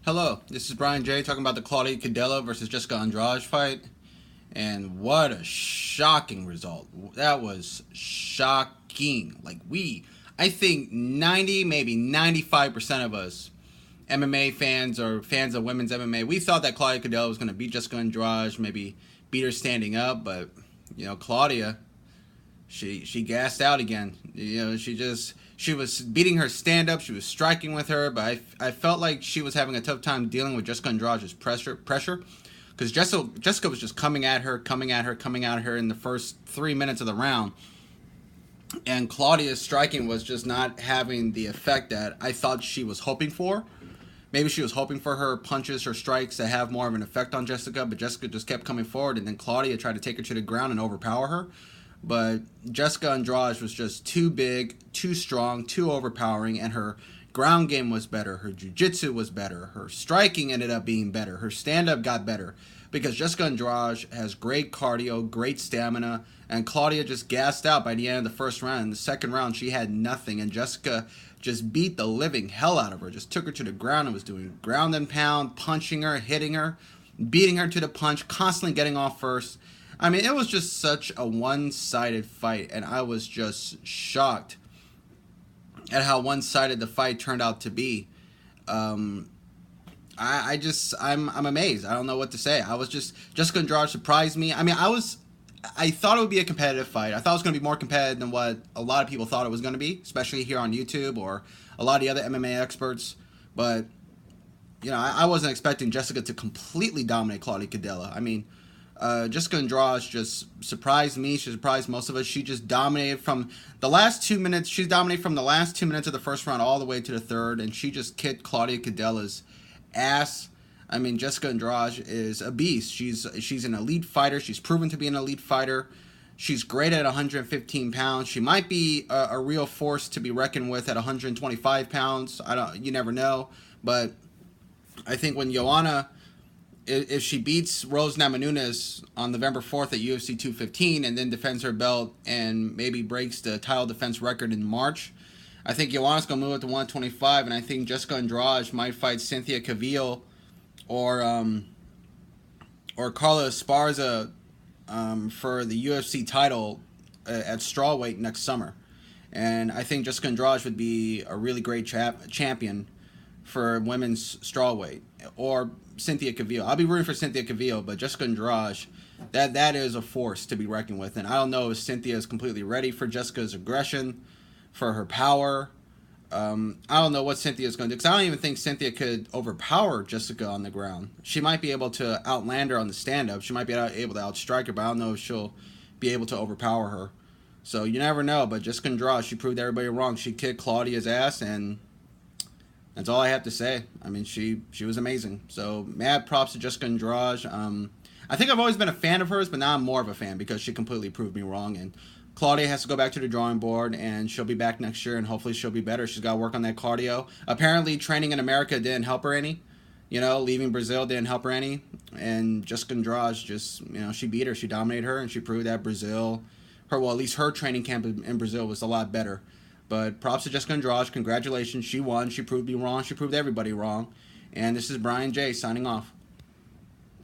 Hello, this is Brian J. talking about the Claudia Gadelha versus Jessica Andrade fight. And what a shocking result. That was shocking. I think 90, maybe 95% of us MMA fans or fans of women's MMA, we thought that Claudia Gadelha was going to beat Jessica Andrade, maybe beat her standing up. But, Claudia, she gassed out again. She was beating her stand up. She was striking with her, but I felt like she was having a tough time dealing with Jessica Andrade's pressure, because Jessica was just coming at her in the first 3 minutes of the round, and Claudia's striking was just not having the effect that I thought she was hoping for. Maybe she was hoping for her punches, her strikes to have more of an effect on Jessica, but Jessica just kept coming forward, and then Claudia tried to take her to the ground and overpower her. But Jessica Andrade was just too big, too strong, too overpowering, and her ground game was better. Her jiu-jitsu was better. Her striking ended up being better. Her stand-up got better because Jessica Andrade has great cardio, great stamina, and Claudia just gassed out by the end of the first round. In the second round, she had nothing, and Jessica just beat the living hell out of her, just took her to the ground and was doing ground and pound, punching her, hitting her, beating her to the punch, constantly getting off first. I mean, it was just such a one-sided fight, and I was just shocked at how one-sided the fight turned out to be. I'm amazed. I don't know what to say. Jessica Andrade surprised me. I mean, I thought it would be a competitive fight. I thought it was going to be more competitive than what a lot of people thought it was going to be, especially here on YouTube or a lot of the other MMA experts. But, I wasn't expecting Jessica to completely dominate Claudia Gadelha. I mean, Jessica Andrade just surprised me. She surprised most of us. She just dominated from the last 2 minutes. She's dominated from the last 2 minutes of the first round all the way to the third, and she just kicked Claudia Gadelha's ass. I mean, Jessica Andrade is a beast. She's an elite fighter. She's proven to be an elite fighter. She's great at 115 pounds. She might be a real force to be reckoned with at 125 pounds. You never know. But I think when Joanna, if she beats Rose Namajunas on November 4th at UFC 215 and then defends her belt and maybe breaks the title defense record in March, I think Joanna's going to move up to 125, and I think Jessica Andrade might fight Cynthia Calvillo or Carla Esparza for the UFC title at strawweight next summer. And I think Jessica Andrade would be a really great champion for women's strawweight, or Cynthia Calvillo. I'll be rooting for Cynthia Calvillo, but Jessica Andrade, that is a force to be reckoned with. And I don't know if Cynthia is completely ready for Jessica's aggression, for her power. I don't know what Cynthia is going to do, because I don't even think Cynthia could overpower Jessica on the ground. She might be able to outland her on the stand-up. She might be able to outstrike her, but I don't know if she'll be able to overpower her. So you never know, but Jessica Andrade, she proved everybody wrong. She kicked Claudia's ass, and that's all I have to say. I mean, she was amazing. So mad props to Jessica Andrade. I think I've always been a fan of hers, but now I'm more of a fan because she completely proved me wrong. And Claudia has to go back to the drawing board, and she'll be back next year, and hopefully she'll be better. She's got to work on that cardio. Apparently, training in America didn't help her any. Leaving Brazil didn't help her any. And Jessica Andrade just, she beat her. She dominated her, and she proved that Brazil, at least her training camp in Brazil was a lot better. But props to Jessica Andrade. Congratulations. She won. She proved me wrong. She proved everybody wrong. And this is Brian J. signing off.